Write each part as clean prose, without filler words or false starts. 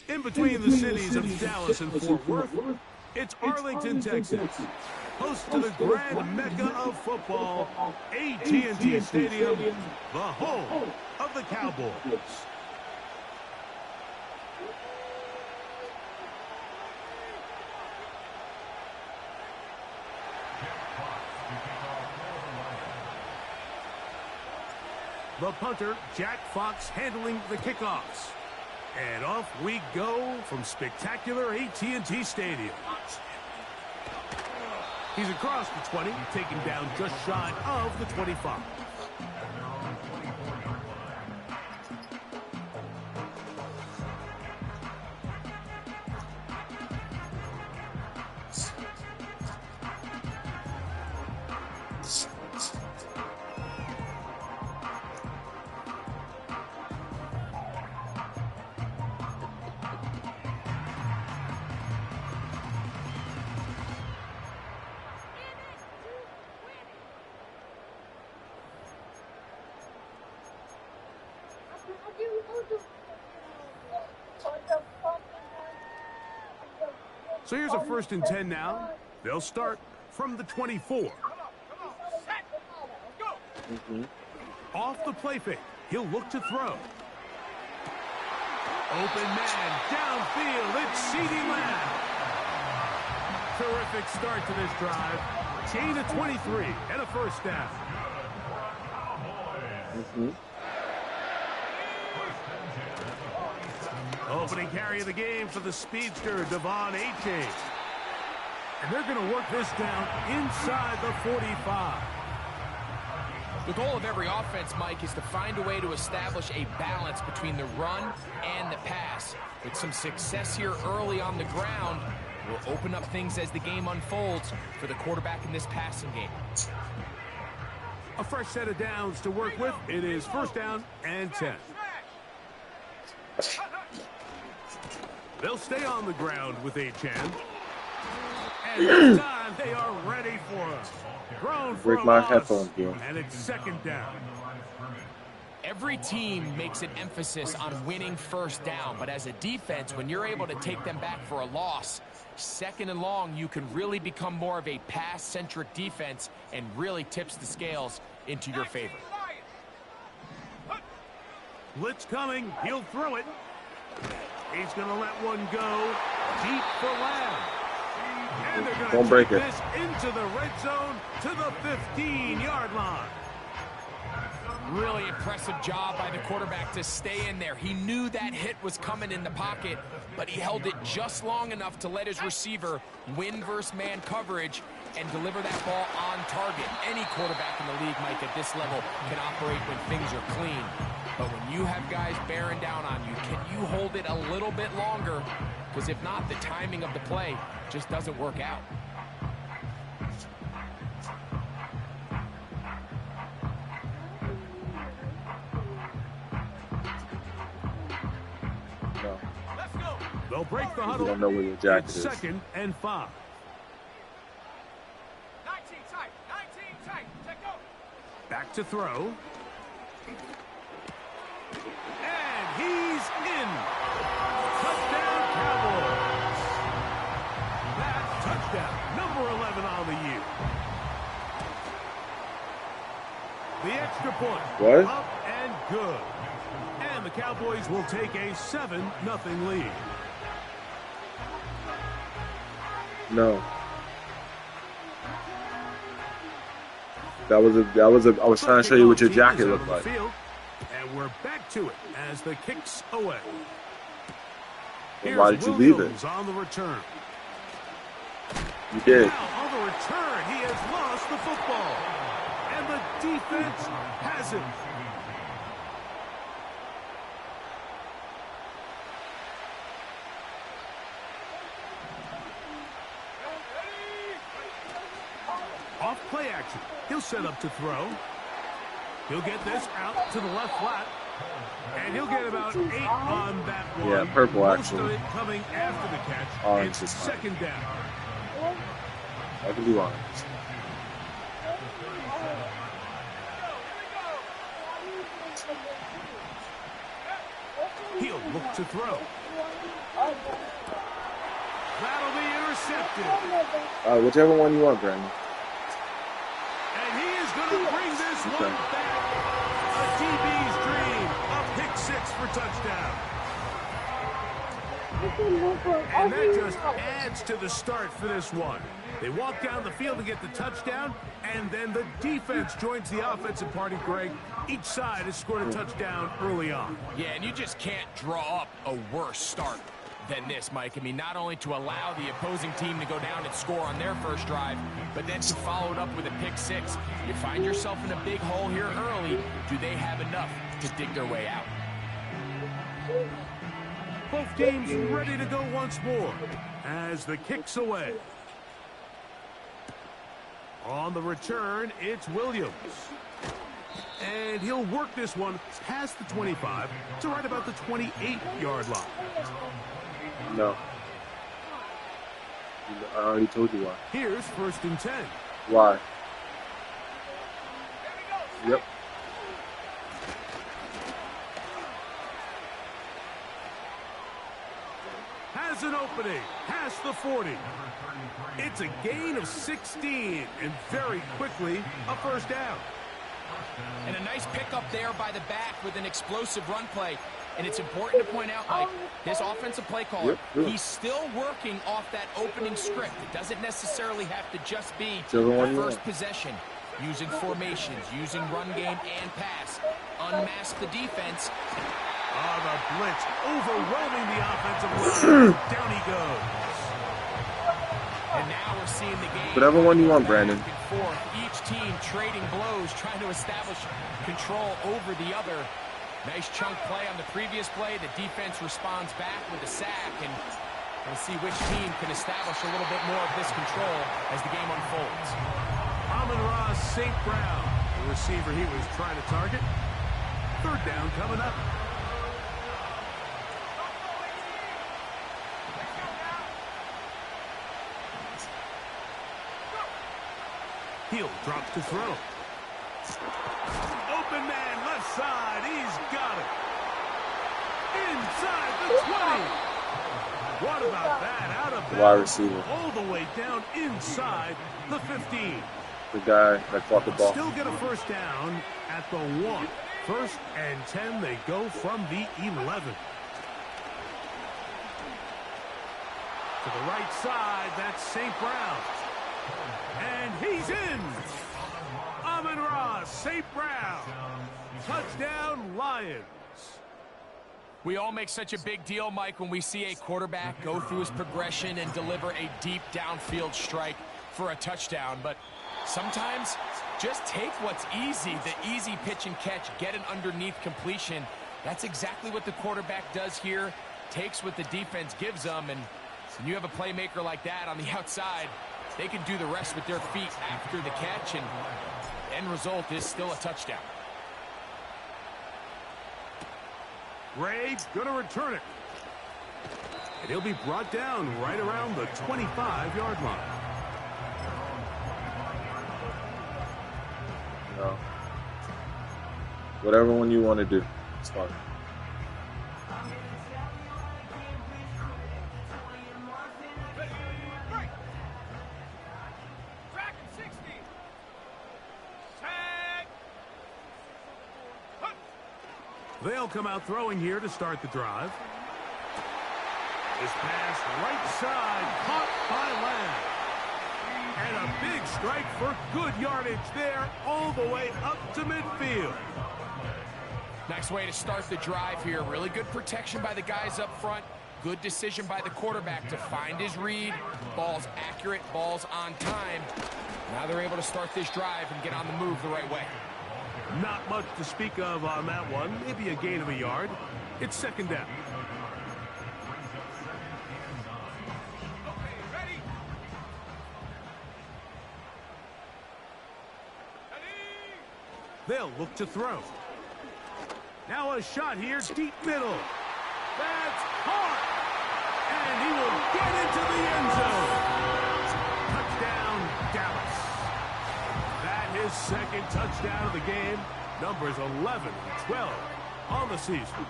In between the cities of Dallas and Fort Worth, it's Arlington, Texas, host to the grand mecca of football, AT&T Stadium, the home of the Cowboys. The punter, Jack Fox, handling the kickoffs. And off we go from spectacular AT&T Stadium. He's across the 20, taken down just shy of the 25. So here's a 1st and 10 now. They'll start from the 24. Off the play fake. He'll look to throw. Open man, downfield. It's CeeDee Lamb. Terrific start to this drive. Gain of 23 and a 1st down. Opening carry of the game for the speedster, Devon Achane. And they're going to work this down inside the 45. The goal of every offense, Mike, is to find a way to establish a balance between the run and the pass. With some success here early on the ground, will open up things as the game unfolds for the quarterback in this passing game. A fresh set of downs to work with. It is 1st down and 10. They'll stay on the ground with Achane. And this time they are ready for him. Thrown for Break my a loss, headphones, bro. and it's 2nd down. Every team makes an emphasis on winning 1st down, but as a defense, when you're able to take them back for a loss, 2nd and long, you can really become more of a pass-centric defense and really tips the scales into your favor. Blitz coming. He'll throw it. He's going to let one go deep for Lamb. And they're going to take this into the red zone to the 15-yard line. Really impressive job by the quarterback to stay in there. He knew that hit was coming in the pocket, but he held it just long enough to let his receiver win versus man coverage and deliver that ball on target. Any quarterback in the league, Mike, at this level can operate when things are clean. But when you have guys bearing down on you, can you hold it a little bit longer? Because if not, the timing of the play just doesn't work out. No. They'll break the huddle. You don't know where your jacket it's is. 2nd and 5. 19 tight, take go. Back to throw. And he's in. Touchdown, Cowboys. That's touchdown, number 11 on the year. The extra point. What? Up and good. And the Cowboys will take a 7-0 lead. No. I was trying to show you what your jacket looked like. And we're back to it as the kicks away. Well, why did you leave it? On the return. You did. Now on the return, he has lost the football. And the defense has it. Off play action. He'll set up to throw. He'll get this out to the left flat. And he'll get about 8 on that one. Yeah, purple Most action. of it coming after the catch. Orange It's is fine. 2nd down. I can do orange. They'll look to throw. That'll be intercepted. Whichever one you want, Brandon. And he is going to bring this one back. A DB's dream. A pick six for touchdown. And that just adds to the start for this one. They walk down the field to get the touchdown, and then the defense joins the offensive party, Greg. Each side has scored a touchdown early on. Yeah, and you just can't draw up a worse start than this, Mike. I mean, not only to allow the opposing team to go down and score on their first drive, but then to follow it up with a pick six. You find yourself in a big hole here early. Do they have enough to dig their way out? Both teams ready to go once more as the kick's away. On the return, it's Williams. And he'll work this one past the 25 to right about the 28-yard line. No. I already told you why. Here's 1st and 10. Why? Yep. Has an opening past the 40. It's a gain of 16, and very quickly a first down. And a nice pickup there by the back with an explosive run play. And it's important to point out, Mike, this offensive play caller, he's still working off that opening script. It doesn't necessarily have to just be the first possession. Using formations, using run game and pass. Unmask the defense. Oh, the blitz overwhelming the offensive line. Down he goes. And now we're seeing the game. Whatever one you want, Brandon. Each team trading blows, trying to establish control over the other. Nice chunk play on the previous play. The defense responds back with a sack, and we'll see which team can establish a little bit more of this control as the game unfolds. Amon-Ra St. Brown, the receiver he was trying to target. 3rd down coming up. Hill drops to throw. Open man, left side. He's got it. Inside the 20. What about that? Out of bounds. Wide receiver. All the way down inside the 15. The guy that caught the ball. Still get a first down at the 1. 1st and 10. They go from the 11. To the right side, that's St. Brown. And he's in. Amon-Ra St. Brown. Touchdown, Lions. We all make such a big deal, Mike, when we see a quarterback go through his progression and deliver a deep downfield strike for a touchdown. But sometimes just take what's easy, the easy pitch and catch, get an underneath completion. That's exactly what the quarterback does here. Takes what the defense gives them, and when you have a playmaker like that on the outside, they can do the rest with their feet after the catch, and the end result is still a touchdown. Ray's going to return it. And he'll be brought down right around the 25-yard line. No. Whatever one you want to do. It's fine. They'll come out throwing here to start the drive. This pass right side, caught by Lamb. And a big strike for good yardage there all the way up to midfield. Nice way to start the drive here. Really good protection by the guys up front. Good decision by the quarterback to find his read. Ball's accurate, ball's on time. Now they're able to start this drive and get on the move the right way. Not much to speak of on that one. Maybe a gain of a yard. It's 2nd down. They'll look to throw. Now a shot here, deep middle. That's hard. And he will get into the end zone. Touchdown, Dallas. That his 2nd touchdown of the game. Numbers 11 and 12 on the season.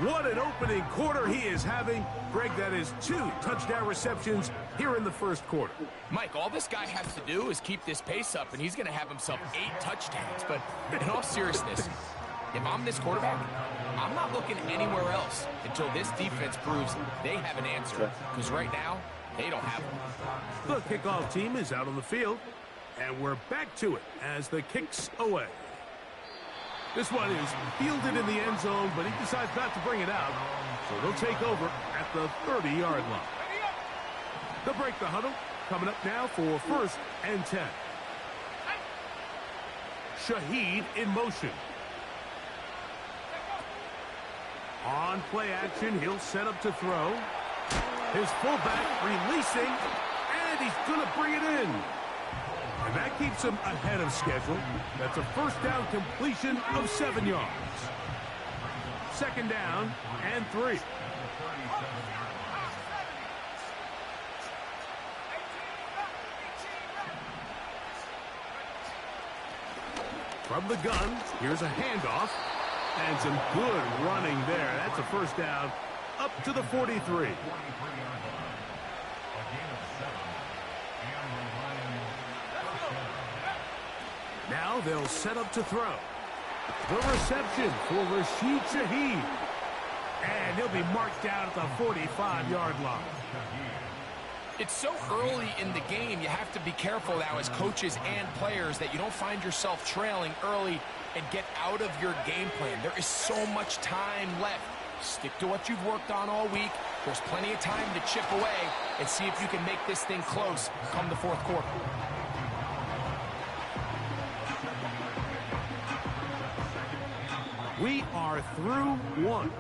What an opening quarter he is having. Greg, that is 2 touchdown receptions here in the first quarter. Mike, all this guy has to do is keep this pace up, and he's going to have himself 8 touchdowns. But in all seriousness, if I'm this quarterback, I'm not looking anywhere else until this defense proves they have an answer. Because right now, they don't have one. The kickoff team is out on the field, and we're back to it as the kick's away. This one is fielded in the end zone, but he decides not to bring it out. So they'll take over at the 30-yard line. They'll break the huddle. Coming up now for 1st and 10. Shaheed in motion. On play action, he'll set up to throw. His fullback releasing, and he's going to bring it in. And that keeps him ahead of schedule. That's a first down completion of 7 yards. 2nd down and 3. From the gun, here's a handoff. And some good running there. That's a first down up to the 43. Now they'll set up to throw. The reception for Rashid Shaheed. And he'll be marked down at the 45-yard line. It's so early in the game, you have to be careful now as coaches and players that you don't find yourself trailing early and get out of your game plan. There is so much time left. Stick to what you've worked on all week. There's plenty of time to chip away and see if you can make this thing close come the 4th quarter. We are through 1.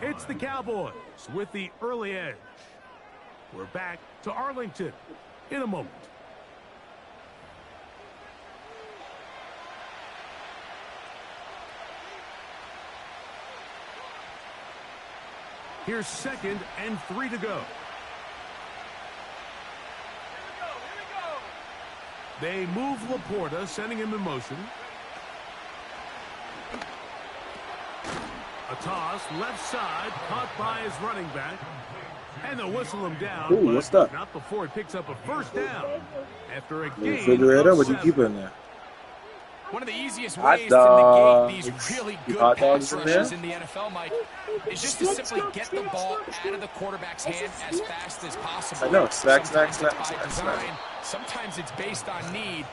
It's the Cowboys with the early edge. We're back to Arlington in a moment. Here's 2nd and 3 to go. They move Laporta, sending him in motion. A toss, left side, caught by his running back. And they'll whistle him down. Ooh, what's that? Not before he picks up a first down. After a gain Refrigerator? of What'd you 7. keep in there? One of the easiest Hot ways to negate these dogs. really good Hot pass dogs in rushes there? in the NFL, Mike, is just to simply get the ball out of the quarterback's hand as fast as possible. I know. Smack, smack, Sometimes smack, it's by smack, design. smack. Sometimes it's based on need.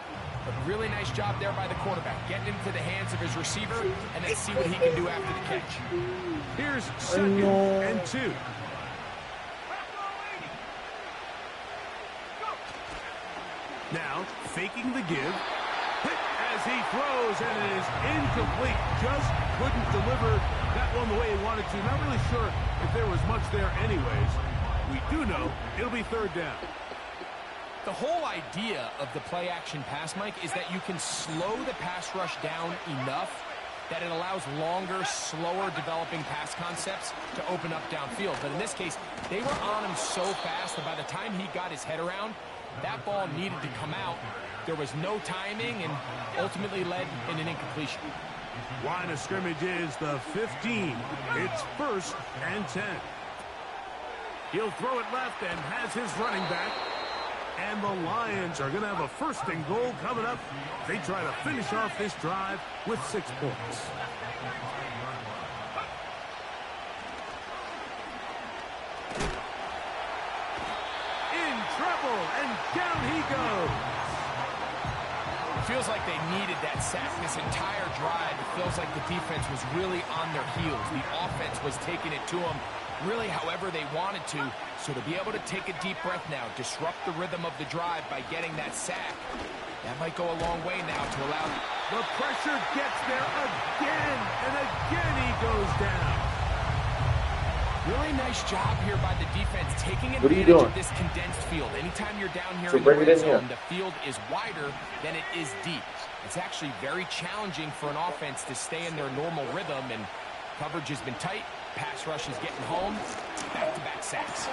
But really nice job there by the quarterback. Getting into the hands of his receiver and then see what he can do after the catch. Here's 2nd and 2. Now, faking the give. Hit as he throws, and it is incomplete. Just couldn't deliver that one the way he wanted to. Not really sure if there was much there anyways. We do know it'll be 3rd down. The whole idea of the play-action pass, Mike, is that you can slow the pass rush down enough that it allows longer, slower developing pass concepts to open up downfield. But in this case, they were on him so fast that by the time he got his head around, that ball needed to come out. There was no timing and ultimately led in an incompletion. Line of scrimmage is the 15. It's 1st and 10. He'll throw it left and has his running back. And the Lions are going to have a 1st and goal coming up. They try to finish off this drive with 6 points. In trouble, and down he goes. It feels like they needed that sack this entire drive. It feels like the defense was really on their heels. The offense was taking it to them really however they wanted to. So to be able to take a deep breath now, disrupt the rhythm of the drive by getting that sack, that might go a long way now to allow. The pressure gets there again, and again he goes down. Really nice job here by the defense, taking What are you advantage doing? of this condensed field. Anytime you're down here So in the bring it red in here. zone, the field is wider than it is deep. It's actually very challenging for an offense to stay in their normal rhythm, and coverage has been tight. Pass rush is getting home. Back-to-back sacks.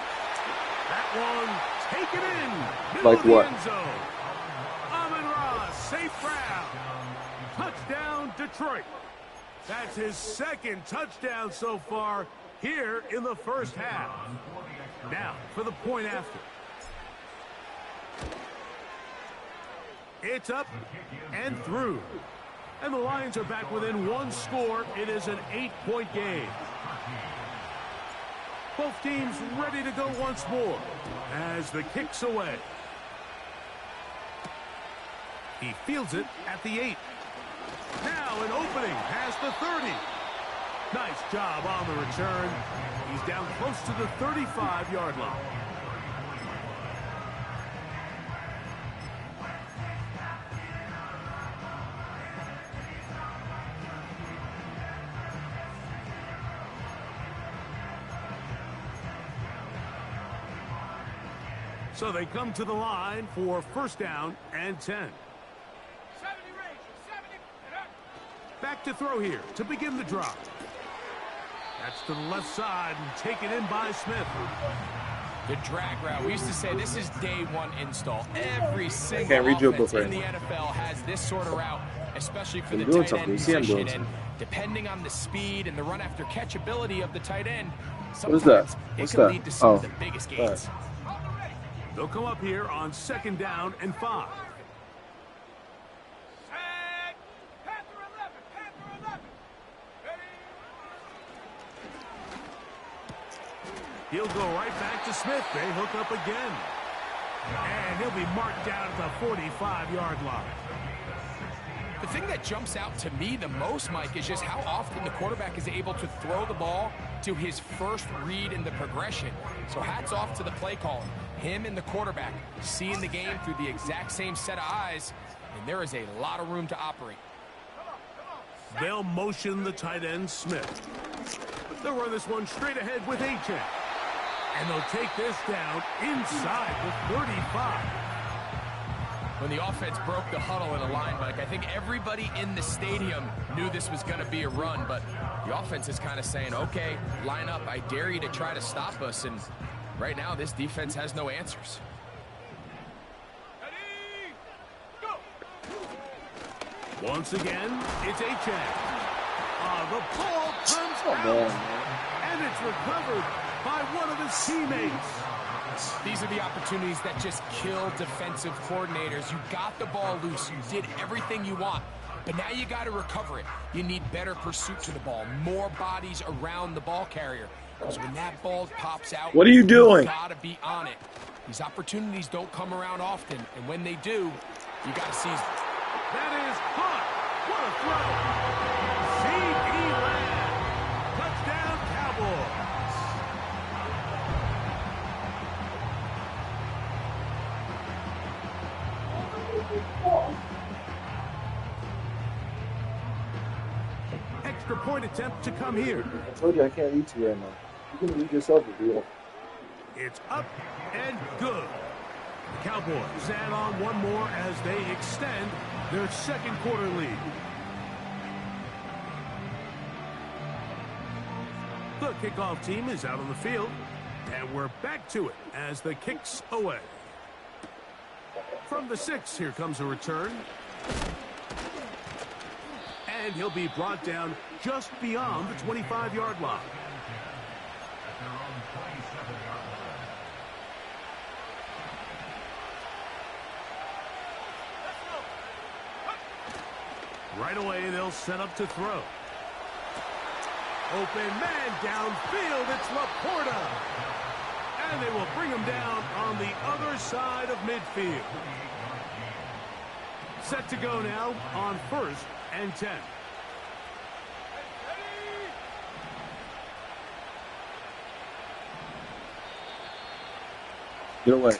That one taken in. Middle Like of the what? end zone. Amon-Ra, safe ground. Touchdown, Detroit. That's his second touchdown so far here in the first half. Now for the point after. It's up and through. And the Lions are back within one score. It is an 8-point game. Both teams ready to go once more as the kick's away. He fields it at the 8. Now an opening past the 30. Nice job on the return. He's down close to the 35-yard line. So they come to the line for first down and 10. 70 range, 70. Back to throw here to begin the drop. That's to the left side and taken in by Smith. The drag route. We used to say this is day one install. Every single can't read your offense book right in the now. NFL has this sort of route, especially for the I'm doing tight end something. You see I'm doing position. And something. depending on the speed and the run after catch ability of the tight end, What is that? sometimes What's it can that? lead to some of Oh. the biggest All right. gains. They'll come up here on second down and 5. Set. Panther 11. Panther 11. Ready. He'll go right back to Smith. They hook up again. And he'll be marked down at the 45-yard line. The thing that jumps out to me the most, Mike, is just how often the quarterback is able to throw the ball to his first read in the progression. So hats off to the play caller. Him and the quarterback seeing the game through the exact same set of eyes, and there is a lot of room to operate. They'll motion the tight end, Smith. They'll run this one straight ahead with Achane. And they'll take this down inside the 35. When the offense broke the huddle in a line, Mike, I think everybody in the stadium knew this was going to be a run, but the offense is kind of saying, okay, line up, I dare you to try to stop us, and right now this defense has no answers. Ready. Go. Once again, it's Achane. The ball comes Come out, on, man. and it's recovered by one of his teammates. These are the opportunities that just kill defensive coordinators. You got the ball loose. You did everything you want. But now you got to recover it. You need better pursuit to the ball, more bodies around the ball carrier. Because when that ball pops out, What are you doing? You got to be on it. These opportunities don't come around often. And when they do, you got to seize them. That is caught. What a throw. C.D. Lamb. Touchdown, Cowboys. Extra point attempt to come here. I told you I can't read you right now. You can read yourself if you want. It's up and good. The Cowboys add on one more as they extend their second quarter lead. The kickoff team is out on the field, and we're back to it as the kick's away. From the 6, here comes a return. And he'll be brought down just beyond the 25-yard line. Right away, they'll set up to throw. Open man downfield, it's Laporta. And they will bring him down on the other side of midfield. Set to go now on 1st and 10. Get away.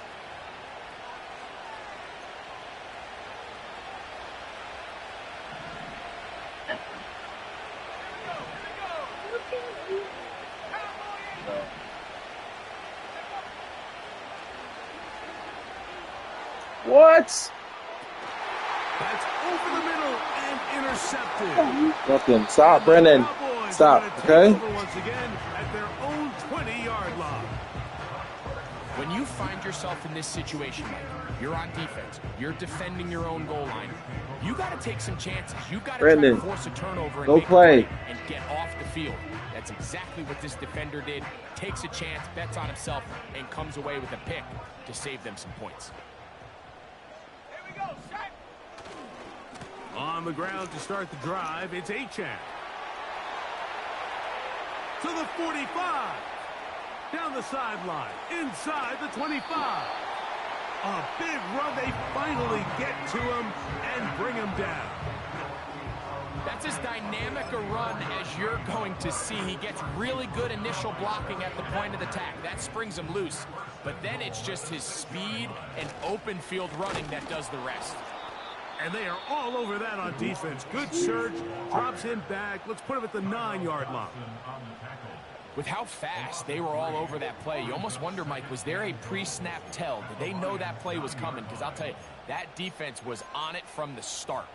What? That's over the middle and intercepted. Nothing. Stop, Brennan. Cowboys Stop, gonna take okay? over once again at their own 20-yard line. When you find yourself in this situation, Mike, you're on defense, you're defending your own goal line, you got to take some chances. You got to try to force a turnover and go make play a play and get off the field. That's exactly what this defender did. Takes a chance, bets on himself, and comes away with a pick to save them some points. Here we go, set. On the ground to start the drive, it's Achane. To the 45. Down the sideline, inside the 25. A big run. They finally get to him and bring him down. That's as dynamic a run as you're going to see. He gets really good initial blocking at the point of attack. That springs him loose. But then it's just his speed and open field running that does the rest. And they are all over that on defense. Good search, drops him back. Let's put him at the 9-yard line. With how fast they were all over that play, you almost wonder, Mike, was there a pre-snap tell? Did they know that play was coming? Because I'll tell you, that defense was on it from the start.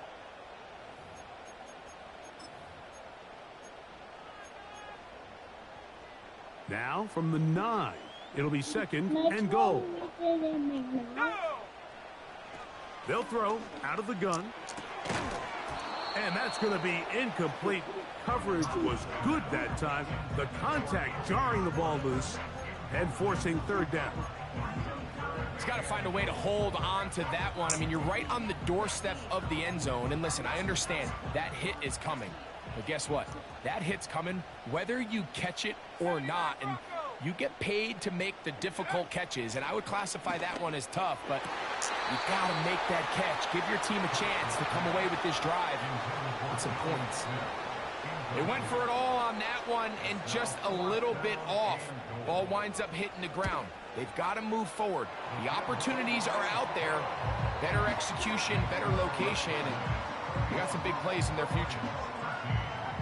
Now from the 9, it'll be 2nd and goal. They'll throw out of the gun. And that's going to be incomplete. Coverage was good that time. The contact jarring the ball loose and forcing 3rd down. He's got to find a way to hold on to that one. I mean, you're right on the doorstep of the end zone. And listen, I understand that hit is coming. But guess what? That hit's coming whether you catch it or not. And you get paid to make the difficult catches. And I would classify that one as tough. But you got to make that catch. Give your team a chance to come away with this drive and some points. They went for it all on that one and just a little bit off. Ball winds up hitting the ground. They've got to move forward. The opportunities are out there. Better execution, better location, and they got some big plays in their future.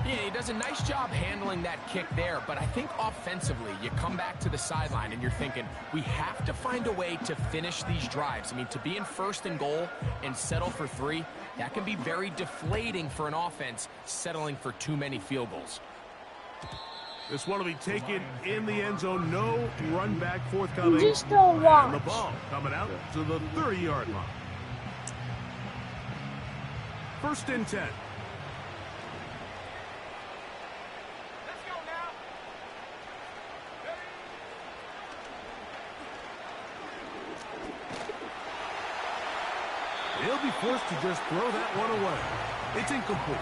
Yeah, he does a nice job handling that kick there, but I think offensively, you come back to the sideline and you're thinking, we have to find a way to finish these drives. I mean, to be in 1st and goal and settle for 3, that can be very deflating for an offense settling for too many field goals. This one will be taken in the end zone. No run back forthcoming. Just don't watch. And the ball coming out to the 30-yard line. 1st and 10. Let's go now. He'll be forced to just throw that one away. It's incomplete.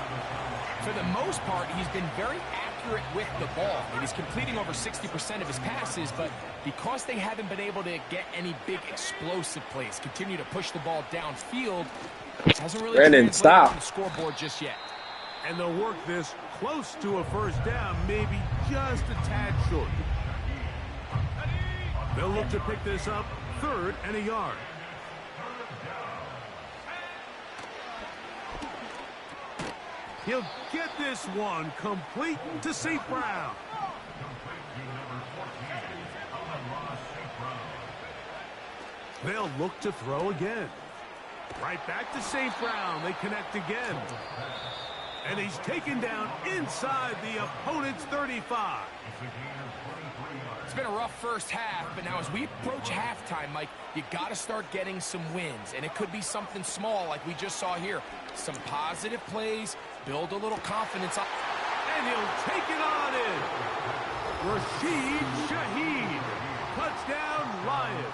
For the most part, he's been very accurate with the ball. And he's completing over 60% of his passes, but because they haven't been able to get any big explosive plays, continue to push the ball downfield, hasn't really translated on the scoreboard just yet. And they'll work this close to a 1st down, maybe just a tad short. They'll look to pick this up 3rd and a yard. He'll get this one complete to St. Brown. They'll look to throw again. Right back to St. Brown. They connect again. And he's taken down inside the opponent's 35. It's been a rough first half, but now as we approach halftime, Mike, you got to start getting some wins. And it could be something small like we just saw here. Some positive plays, build a little confidence up. And he'll take it on in. Rashid Shaheed. Touchdown, Lions.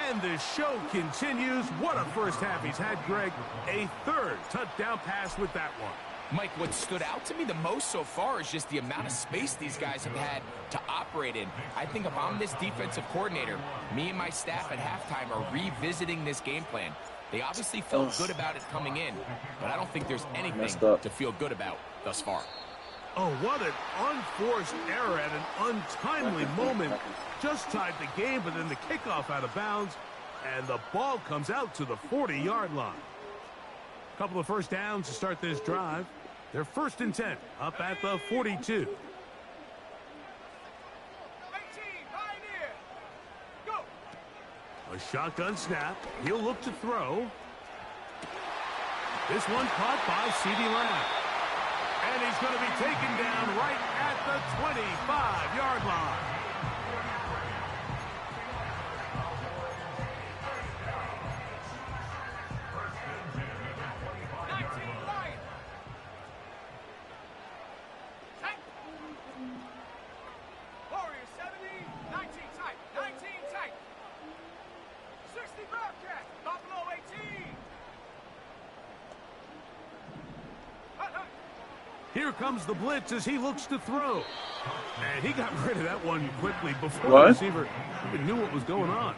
And the show continues. What a first half he's had, Greg. A 3rd touchdown pass with that one. Mike, what stood out to me the most so far is just the amount of space these guys have had to operate in. I think if I'm this defensive coordinator, me and my staff at halftime are revisiting this game plan. They obviously felt good about it coming in, but I don't think there's anything to feel good about thus far. Oh, what an unforced error at an untimely moment. Just tied the game, but then the kickoff out of bounds, and the ball comes out to the 40-yard line. A couple of 1st downs to start this drive. They're 1st and 10, up at the 42. 18, pioneer. Go. A shotgun snap. He'll look to throw. This one caught by CeeDee Lamb. And he's going to be taken down right at the 25-yard line. Here comes the blitz as he looks to throw. And he got rid of that one quickly before What? the receiver even knew what was going on.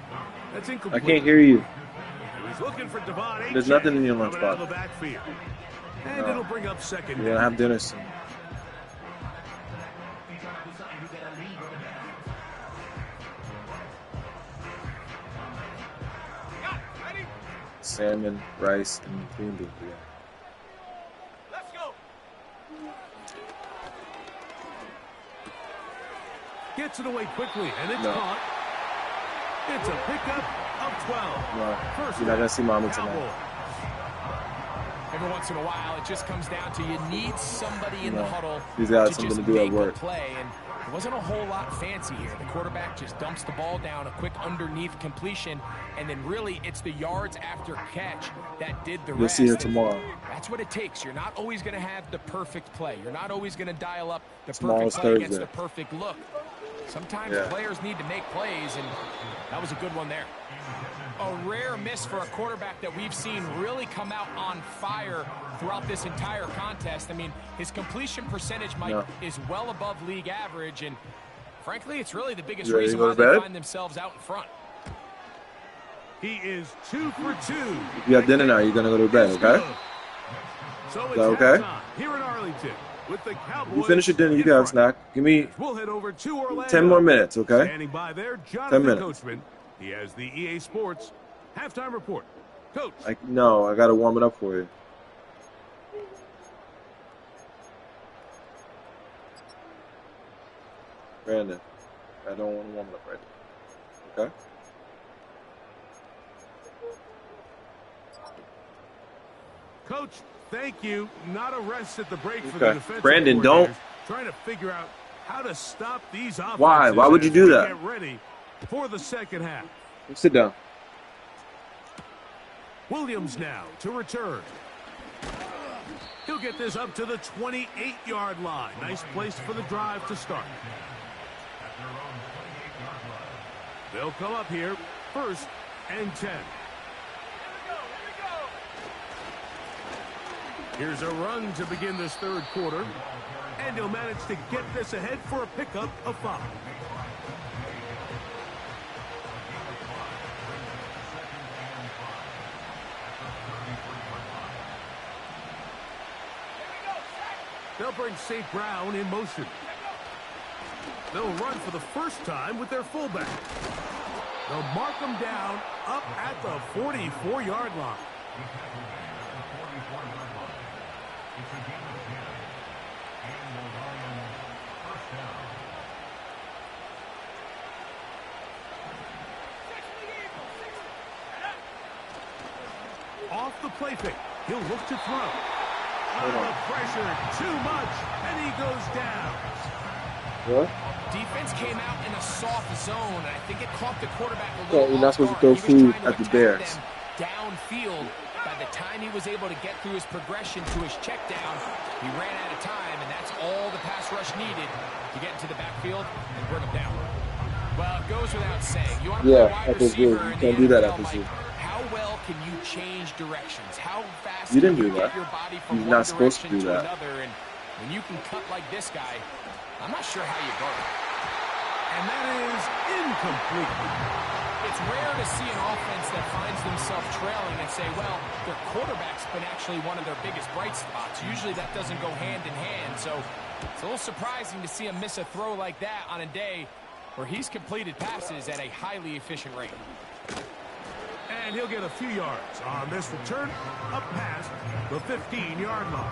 That's I incomplete. can't hear you. He's looking for Devon There's Achane nothing in your coming out of lunchbox. the backfield. And No. it'll bring up second You're gonna down. have dinner soon. Got it. Ready? Salmon, rice, and green beans. Yeah. Let's go. Gets it away quickly, and it's No. caught. It's a pickup of 12. No, First you're not gonna see mommy Cowboys. tonight. Every once in a while, it just comes down to you need somebody in the No. huddle He's got to something just to do at make work. a play. And it wasn't a whole lot fancy here. The quarterback just dumps the ball down, a quick underneath completion, and then really it's the yards after catch that did the You'll rest. see her And tomorrow. that's what it takes. You're not always going to have the perfect play. You're not always going to dial up the Tomorrow's perfect play against Thursday. the perfect look. Sometimes Yeah. players need to make plays, and that was a good one there. A rare miss for a quarterback that we've seen really come out on fire throughout this entire contest. I mean, his completion percentage, Mike, No. is well above league average, and frankly, it's really the biggest You ready to reason go why to they bed? find themselves out in front. He is 2 for 2. You have dinner now. You're gonna go to bed, okay? So it's that okay? halftime here in Arlington with the Cowboys. You finish your dinner. You in got a front. snack. Give me We'll head over to Orlando. 10 more minutes, okay? Standing by there, 10 Jonathan minutes. Coachman. He has the EA Sports halftime report. Coach. No, I gotta warm it up for you. Brandon, I don't want to warm it up right now. Okay? Coach, thank you. Not a rest at the break for Okay. the defensive Brandon, coordinators, don't. Trying to figure out how to stop these offenses. Why? Why would you as do we that? Get ready for the second half. Sit down. Williams now to return. He'll get this up to the 28-yard line. Nice place for the drive to start. They'll come up here, 1st and 10. Here's a run to begin this third quarter. And he'll manage to get this ahead for a pickup of 5. They'll bring St. Brown in motion. They'll run for the first time with their fullback. They'll mark them down up at the 44-yard line. Off the play fake. He'll look to throw. Under the pressure, too much, and he goes down. What? Defense came out in a soft zone, and I think it caught the quarterback a So little you're not off supposed to guard. throw He was food trying to at the attack Bears. them downfield. By the time he was able to get through his progression to his check down, he ran out of time, and that's all the pass rush needed to get into the backfield and bring him down. Well, it goes without saying. You want to Yeah, play wide FSU. receiver You in can't the do that, NFL, FSU. Mike, how well can you change directions? How fast You can didn't you do get that. your body from You're one not supposed to direction do that. another? And when you can cut like this guy, I'm not sure how you guard it. And that is incomplete. It's rare to see an offense that finds themselves trailing and say, well, their quarterback's been actually one of their biggest bright spots. Usually that doesn't go hand in hand, so it's a little surprising to see him miss a throw like that on a day where he's completed passes at a highly efficient rate. And he'll get a few yards on this return up past the 15-yard line.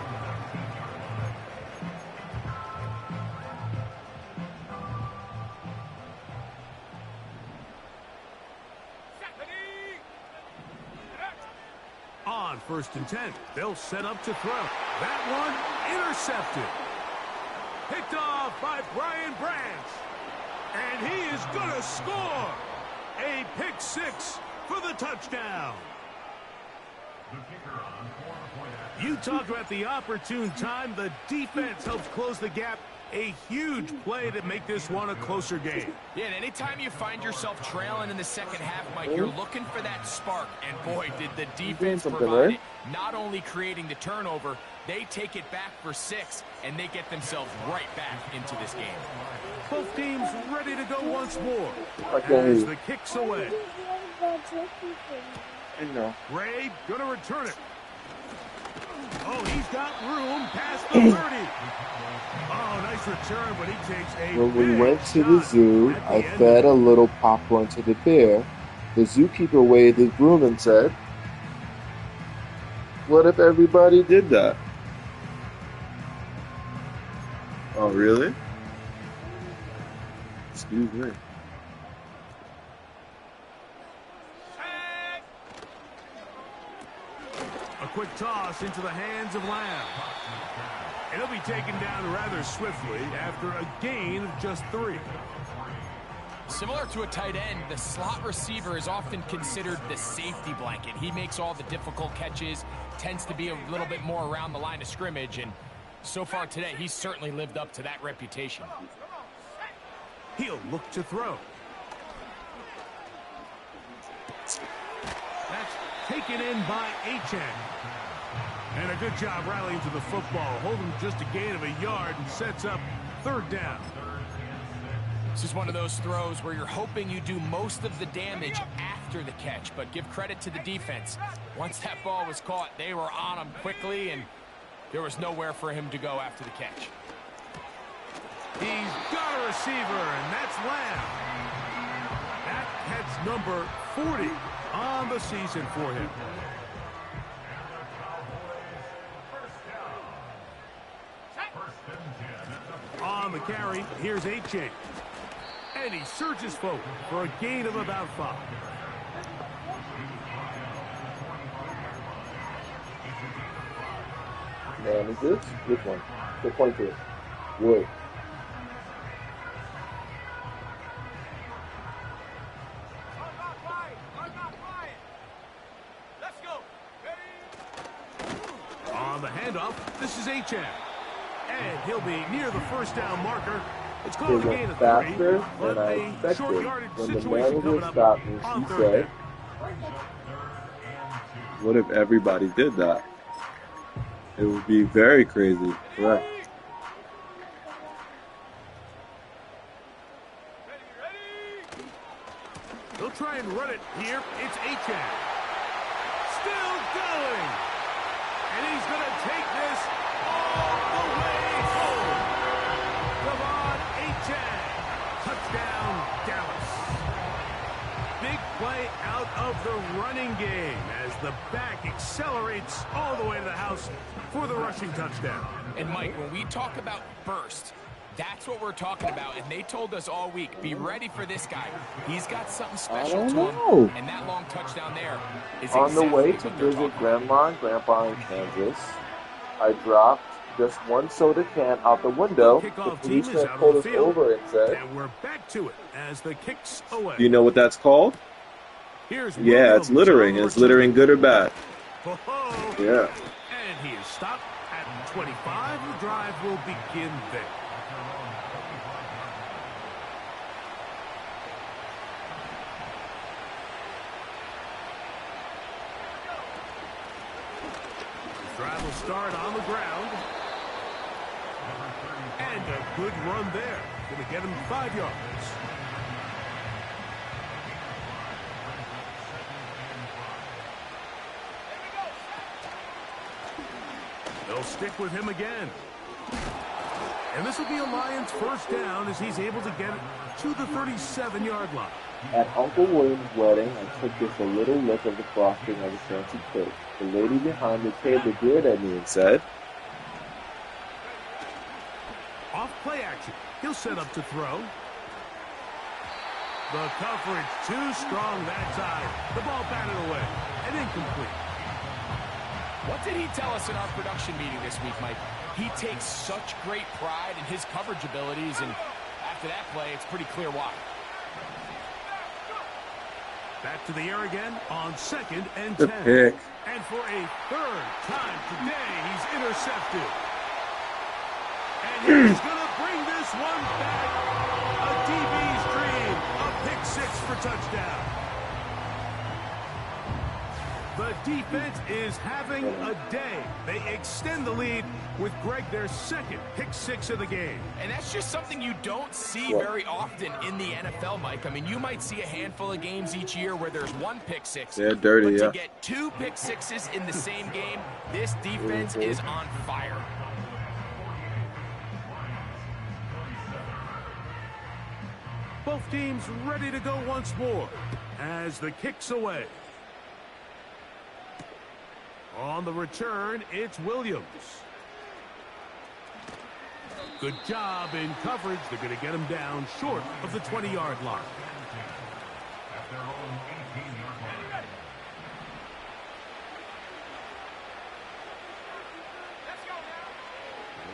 On 1st and 10, they'll set up to throw. That one intercepted. Picked off by Brian Branch. And he is going to score. A pick 6 for the touchdown. You talked about the opportune time. The defense helps close the gap A huge play to make this one a closer game. Yeah, and anytime you find yourself trailing in the second half, Mike, you're looking for that spark. And boy, did the defense provide it. Not only creating the turnover, they take it back for 6, and they get themselves right back into this game. Both teams ready to go once more. Okay. As the kick's away. I know. Ray gonna return it. Oh, he's got room past the 30. Oh, nice return, but he takes a When we big went to the shot zoo, at the I end. fed a little popcorn to the bear. The zookeeper waved his broom and said, What if everybody did that? Oh, really? Excuse me. A quick toss into the hands of Lamb. And he'll be taken down rather swiftly after a gain of just 3. Similar to a tight end, the slot receiver is often considered the safety blanket. He makes all the difficult catches, tends to be a little bit more around the line of scrimmage, and so far today, he's certainly lived up to that reputation. He'll look to throw. That's taken in by Achane. And a good job rallying to the football. Holding just a gain of a yard and sets up 3rd down. This is one of those throws where you're hoping you do most of the damage after the catch, but give credit to the defense. Once that ball was caught, they were on him quickly, and there was nowhere for him to go after the catch. He's got a receiver, and that's Lamb. That's number 40 on the season for him. On the carry, here's Achane. And he surges forward for a gain of about 5. Man, is this? Which one? Good point to it. Wood. Let's go. Ready? On the handoff, this is Achane. And he'll be near the 1st down marker. It's They called a gain went of 3, faster but than I a expected. short yardage When the situation coming manager up stopped me, on she 3rd said, down. What if everybody did that? It would be very crazy. Right. They'll try and run it here. It's Achane. Still going. And he's going to take this all the way home. Devon Achane. Touchdown, Dallas. Big play out of the running game as the back accelerates all the way to the house for the rushing touchdown. And Mike, when we talk about burst, that's what we're talking about, and they told us all week, be ready for this guy. He's got something special don't to know. him, and that long touchdown there is on the exactly way what to they're visit talking about. Grandma and Grandpa in Kansas, I dropped just one soda can out the window. The Kickoff team is policeman out pulled on us the field. over and said, And we're back to it as the kick's away. Do you know what that's called? Here's Yeah, it's Williams littering. on the It's littering good or bad. Oh, Yeah. and he is stopped at 25. The drive will begin there. The drive will start on the ground. And a good run there. Going to get him 5 yards. They'll stick with him again. And this will be a Lions 1st down as he's able to get it to the 37-yard line. at Uncle William's wedding, I took just a little look of the frosting of a fancy cake. The lady behind the table glared at me and said, Off play action. He'll set up to throw. The coverage too strong that time. The ball batted away and incomplete. What did he tell us in our production meeting this week, Mike? He takes such great pride in his coverage abilities, and after that play, it's pretty clear why. Back to the air again on 2nd and The 10. pick. And for a 3rd time today, he's intercepted. And he's going to bring one back. A DB's dream. A pick six for touchdown. The defense is having a day. They extend the lead with Greg their second pick six of the game. And that's just something you don't see very often in the NFL, Mike. I mean, you might see a handful of games each year where there's one pick six. They're dirty, but yeah. to get two pick sixes in the same game, this defense is on fire. Both teams ready to go once more as the kick's away. On the return, it's Williams. Good job in coverage. They're going to get him down short of the 20-yard line.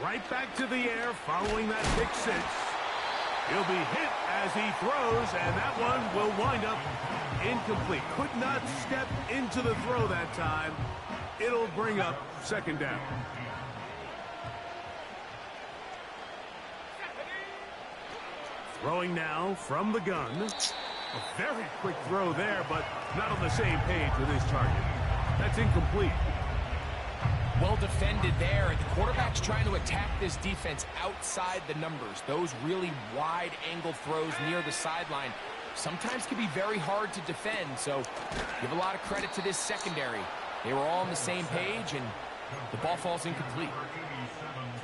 Right back to the air following that pick six. He'll be hit as he throws, and that one will wind up incomplete. Could not step into the throw that time. It'll bring up second down. Throwing now from the gun. A very quick throw there, but not on the same page with his target. That's incomplete. Well defended there. The quarterback's trying to attack this defense outside the numbers. Those really wide angle throws near the sideline sometimes can be very hard to defend, so give a lot of credit to this secondary. They were all on the same page, and the ball falls incomplete.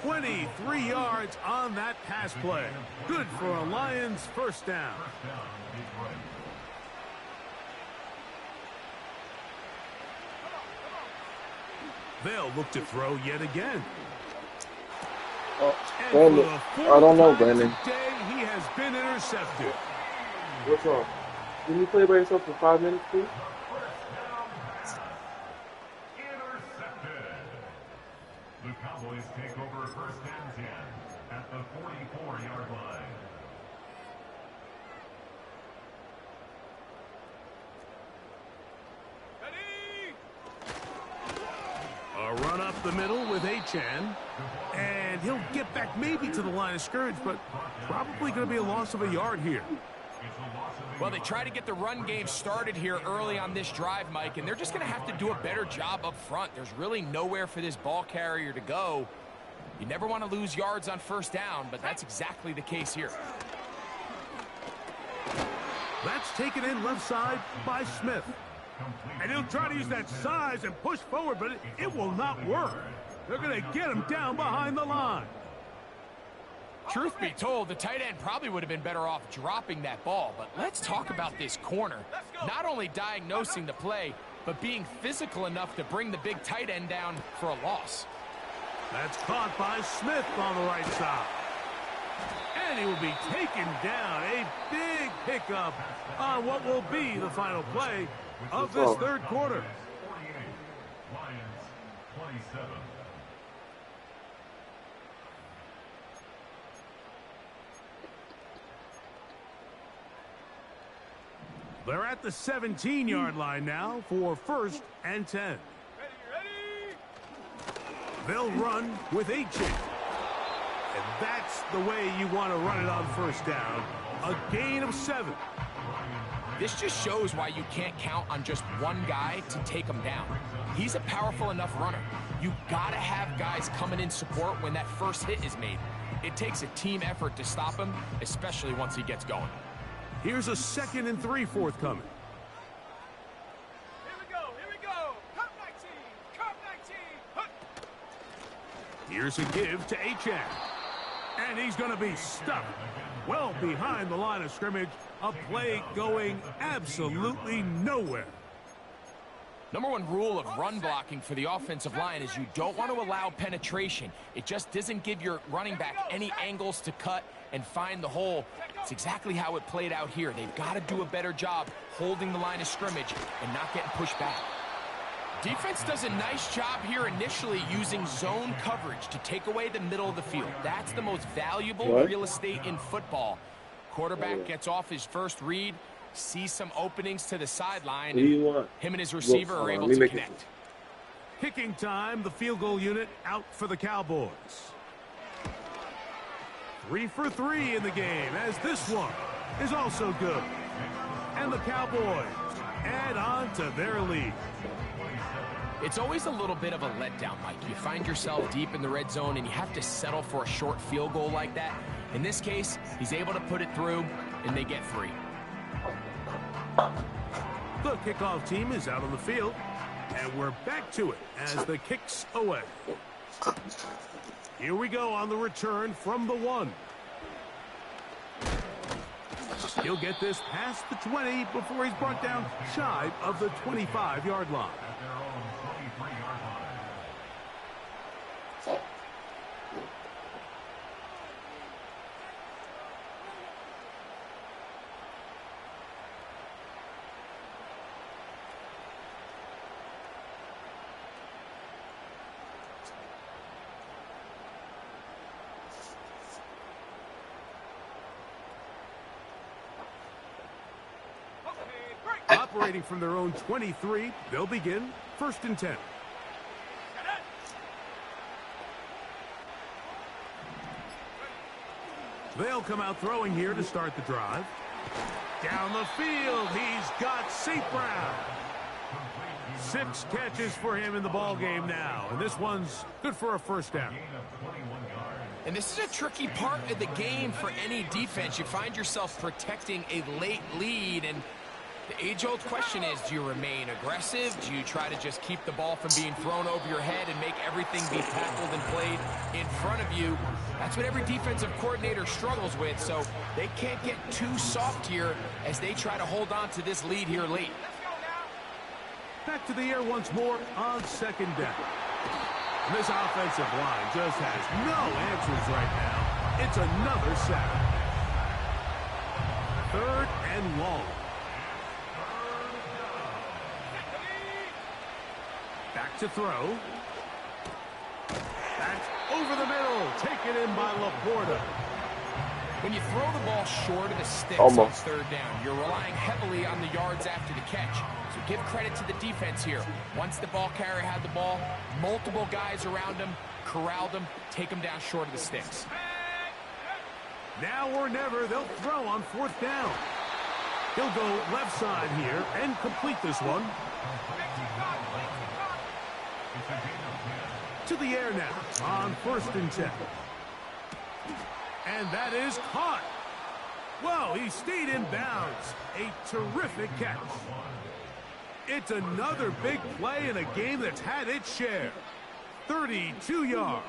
23 yards on that pass play. Good for a Lions first down. They'll look to throw yet again. Oh, Brandon. I don't know, Brandon. Today, he has been intercepted. What's wrong? Can you play by yourself for 5 minutes, please? The Cowboys take over first and 10 at the 44-yard line. A run up the middle with Achane. And he'll get back maybe to the line of scrimmage, but probably going to be a loss of a yard here. Well, they try to get the run game started here early on this drive, Mike, and they're just going to have to do a better job up front. There's really nowhere for this ball carrier to go. You never want to lose yards on first down, but that's exactly the case here. That's taken in left side by Smith. And he'll try to use that size and push forward, but it will not work. They're going to get him down behind the line. Truth be told, the tight end probably would have been better off dropping that ball. But let's talk about this corner. Not only diagnosing the play, but being physical enough to bring the big tight end down for a loss. That's caught by Smith on the right side. And he will be taken down. A big pickup on what will be the final play of this third quarter. 48, Lions 27. They're at the 17-yard line now for first and 10. They'll run with Achane. And that's the way you want to run it on first down. A gain of 7. This just shows why you can't count on just one guy to take him down. He's a powerful enough runner. You gotta have guys coming in support when that first hit is made. It takes a team effort to stop him, especially once he gets going. Here's a 2nd and 3 forthcoming. Here we go. Cup 19, Cup 19. Here's a give to Achane. And he's going to be stuck well behind the line of scrimmage. A play going absolutely nowhere. Number one rule of run blocking for the offensive line is you don't want to allow penetration. It just doesn't give your running back any angles to cut and find the hole. It's exactly how it played out here. They've got to do a better job holding the line of scrimmage and not getting pushed back. Defense does a nice job here initially using zone coverage to take away the middle of the field. That's the most valuable real estate in football. Quarterback gets off his first read, sees some openings to the sideline, and him and his receiver are able to connect. Kicking time, the field goal unit out for the Cowboys. 3 for 3 in the game, as this one is also good. And the Cowboys add on to their lead. It's always a little bit of a letdown, Mike. You find yourself deep in the red zone and you have to settle for a short field goal like that. In this case, he's able to put it through, and they get 3. The kickoff team is out on the field, and we're back to it as the kick's away. Here we go on the return from the 1. He'll get this past the 20 before he's brought down shy of the 25-yard line. At their own 23-yard line. Operating from their own 23, they'll begin 1st and 10. They'll come out throwing here to start the drive. Down the field, he's got St. Brown. 6 catches for him in the ball game now, and this one's good for a 1st down. And this is a tricky part of the game for any defense. You find yourself protecting a late lead, and the age-old question is, do you remain aggressive? Do you try to just keep the ball from being thrown over your head and make everything be tackled and played in front of you? That's what every defensive coordinator struggles with, so they can't get too soft here as they try to hold on to this lead here late. Back to the air once more on 2nd down. And this offensive line just has no answers right now. It's another sack. 3rd and long. Back to throw. That's over the middle. Taken in by Laporta. When you throw the ball short of the sticks Almost. on 3rd down, you're relying heavily on the yards after the catch. So give credit to the defense here. Once the ball carrier had the ball, multiple guys around him, corralled him, take him down short of the sticks. Now or never, they'll throw on 4th down. He'll go left side here and complete this one. To the air now on 1st and 10. And that is caught. Well, he stayed in bounds. A terrific catch. It's another big play in a game that's had its share. 32 yards.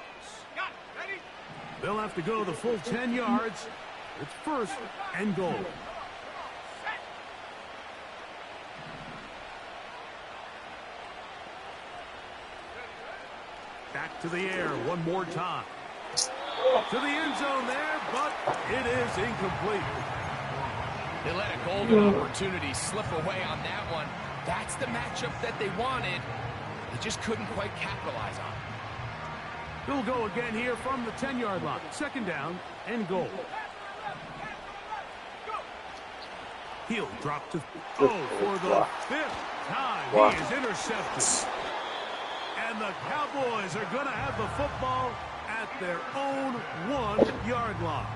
They'll have to go the full 10 yards. It's 1st and goal. Back to the air one more time. To the end zone there, but it is incomplete. They let a golden opportunity slip away on that one. That's the matchup that they wanted. They just couldn't quite capitalize on it. He'll go again here from the 10-yard line. 2nd down and goal. He'll drop to for the 5th time. He is intercepted. And the Cowboys are going to have the football at their own 1-yard line.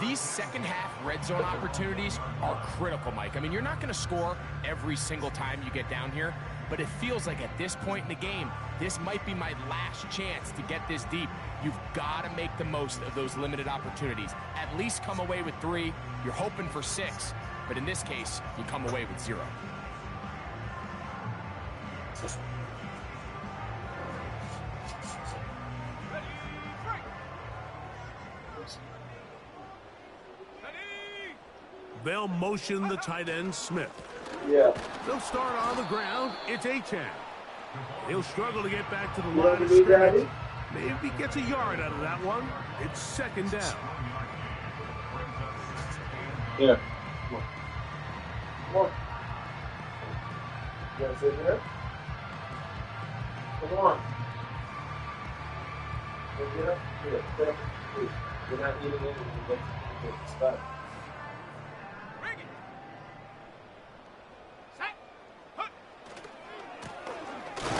These second-half red zone opportunities are critical, Mike. I mean, you're not going to score every single time you get down here, but it feels like at this point in the game, this might be my last chance to get this deep. You've got to make the most of those limited opportunities. At least come away with 3. You're hoping for 6, but in this case, you come away with 0. They'll motion the tight end, Smith. Yeah. They'll start on the ground. It's Achane. He'll struggle to get back to the You line want of to do, scrimmage. Daddy? Maybe gets a yard out of that one. It's 2nd down. Yeah. Come on. Come on. You want to sit there? Come on. Get up. Here. Sit up. Please. You're not eating anything. Get stuck.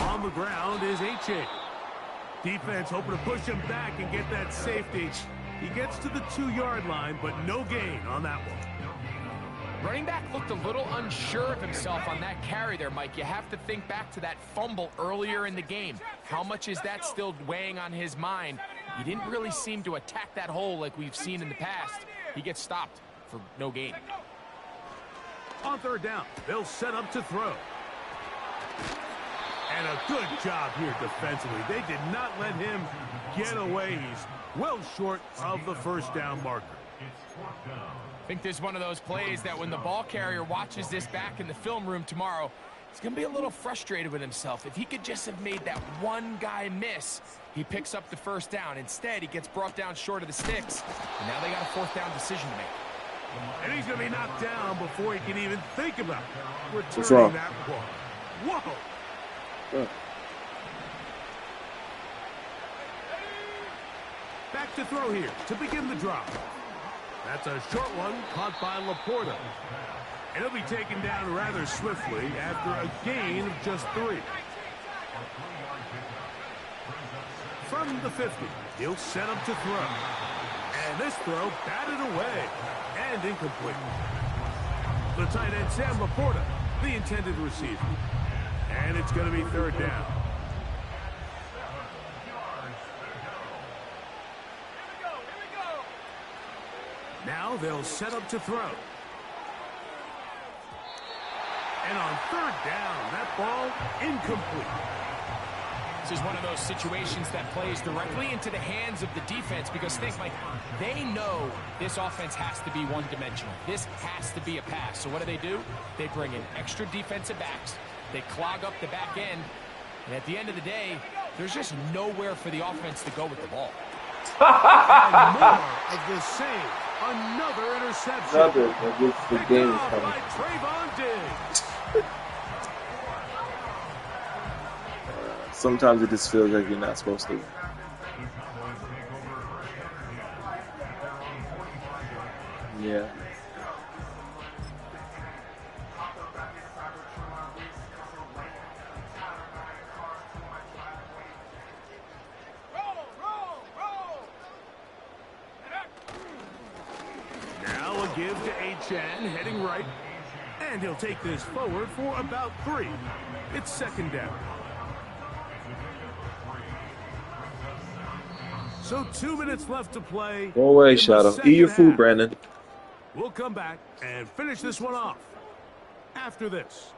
On the ground is Achane. Defense hoping to push him back and get that safety. He gets to the 2-yard line, but no gain on that one. Running back looked a little unsure of himself on that carry there, Mike. You have to think back to that fumble earlier in the game. How much is that still weighing on his mind? He didn't really seem to attack that hole like we've seen in the past. He gets stopped for no gain. On third down, they'll set up to throw. And a good job here defensively. They did not let him get away. He's well short of the first down marker. I think this is one of those plays that when the ball carrier watches this back in the film room tomorrow, he's going to be a little frustrated with himself. If he could just have made that one guy miss, he picks up the first down. Instead, he gets brought down short of the sticks, and now they got a fourth down decision to make. And he's going to be knocked down before he can even think about What's returning wrong? that ball. Whoa! Back to throw here to begin the drop. That's a short one caught by Laporta. And he'll be taken down rather swiftly after a gain of just 3. From the 50, he'll set up to throw. And this throw batted away and incomplete. The tight end, Sam Laporta, the intended receiver. And it's going to be third down. Now they'll set up to throw. And on third down, that ball incomplete. This is one of those situations that plays directly into the hands of the defense because think, like, they know this offense has to be one-dimensional. This has to be a pass. So what do? They bring in extra defensive backs. They clog up the back end. And at the end of the day, there's just nowhere for the offense to go with the ball. And more of the same. Another interception. The game is coming. By Trayvon Diggs. Sometimes it just feels like you're not supposed to. Yeah. Now a give to Achane, heading right. And he'll take this forward for about 3. It's second down. So 2 minutes left to play. Go away, in the Shadow. second Eat your food, half. Brandon. We'll come back and finish this one off after this.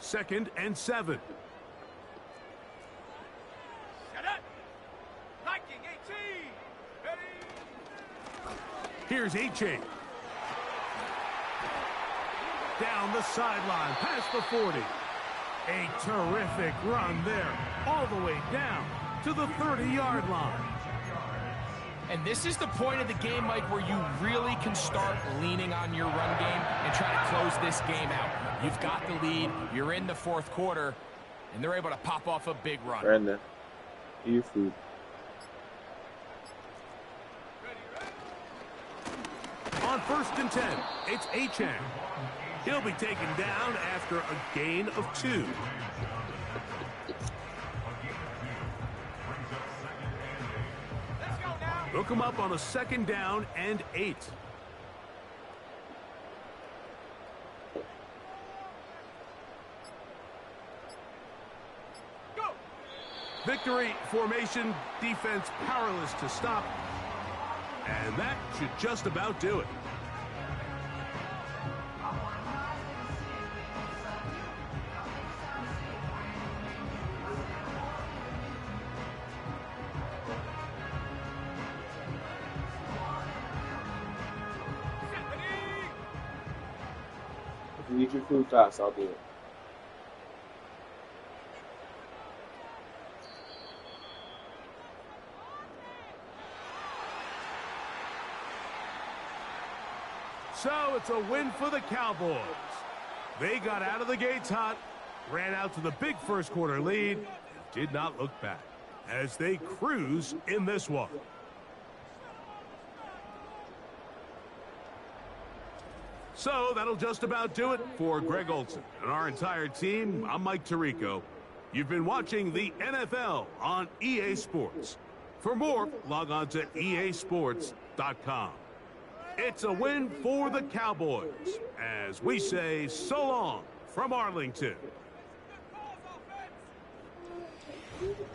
2nd and 7. Set up. Liking 18. Ready. Here's Achane. Down the sideline, past the 40. A terrific run there, all the way down to the 30-yard line. And this is the point of the game, Mike, where you really can start leaning on your run game and try to close this game out. You've got the lead, you're in the fourth quarter, and they're able to pop off a big run. Brandon, eat your food. On 1st and 10, it's Achane. He'll be taken down after a gain of 2. Look him up on a 2nd down and 8. Go. Victory formation, defense powerless to stop. And that should just about do it. If you eat your food fast, I'll do it. So it's a win for the Cowboys. They got out of the gates hot, ran out to the big first quarter lead, and did not look back as they cruise in this one. So that'll just about do it for Greg Olsen and our entire team. I'm Mike Tirico. You've been watching the NFL on EA Sports. For more, log on to easports.com. It's a win for the Cowboys, as we say so long from Arlington. Good calls, offense.